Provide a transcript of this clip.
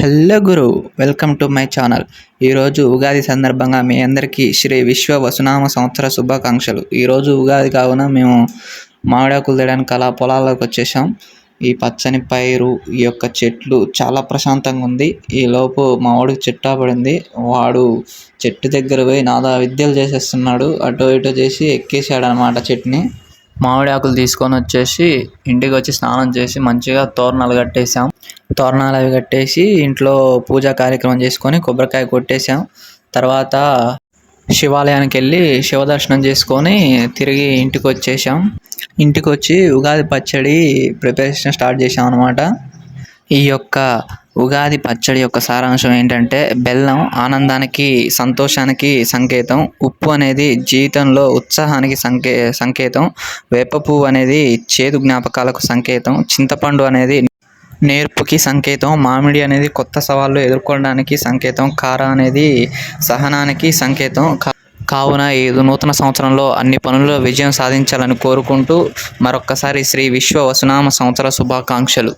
Hello Guru, welcome to my channel. ఈరోజు ఉగాది సందర్భంగా మీ అందరికీ శ్రీ విశ్వ వసునామ సంవత్సర శుభాకాంక్షలు. ఈరోజు ఉగాది కావున మేము మామిడాకులు తేయడానికి అలా పొలాల్లోకి వచ్చేసాం. ఈ పచ్చని పైరు, ఈ యొక్క చెట్లు చాలా ప్రశాంతంగా ఉంది. ఈలోపు మా వాడికి చెట్టు పడింది. వాడు చెట్టు దగ్గర పోయి నాదా విద్యలు చేసేస్తున్నాడు. అటు ఇటు చేసి ఎక్కేసాడు అనమాట చెట్టుని. మామిడి ఆకులు తీసుకొని వచ్చేసి ఇంటికి వచ్చి స్నానం చేసి మంచిగా తోరణాలు కట్టేసాం. తోరణాలు అవి కట్టేసి ఇంట్లో పూజా కార్యక్రమం చేసుకొని కొబ్బరికాయ కొట్టేసాం. తర్వాత శివాలయానికి వెళ్ళి శివదర్శనం చేసుకొని తిరిగి ఇంటికి వచ్చేసాం. ఇంటికి వచ్చి ఉగాది పచ్చడి ప్రిపరేషన్ స్టార్ట్ చేసాం అనమాట. ఈ యొక్క ఉగాది పచ్చడి యొక్క సారాంశం ఏంటంటే, బెల్లం ఆనందానికి, సంతోషానికి సంకేతం. ఉప్పు అనేది జీవితంలో ఉత్సాహానికి సంకేతం. వేప పువ్వు అనేది చేదు జ్ఞాపకాలకు సంకేతం. చింతపండు అనేది నేర్పుకి సంకేతం. మామిడి అనేది కొత్త సవాళ్ళు ఎదుర్కోవడానికి సంకేతం. కారం అనేది సహనానికి సంకేతం. కావున ఈ నూతన సంవత్సరంలో అన్ని పనుల్లో విజయం సాధించాలని కోరుకుంటూ మరొక్కసారి శ్రీ విశ్వ వసునామ సంవత్సర శుభాకాంక్షలు.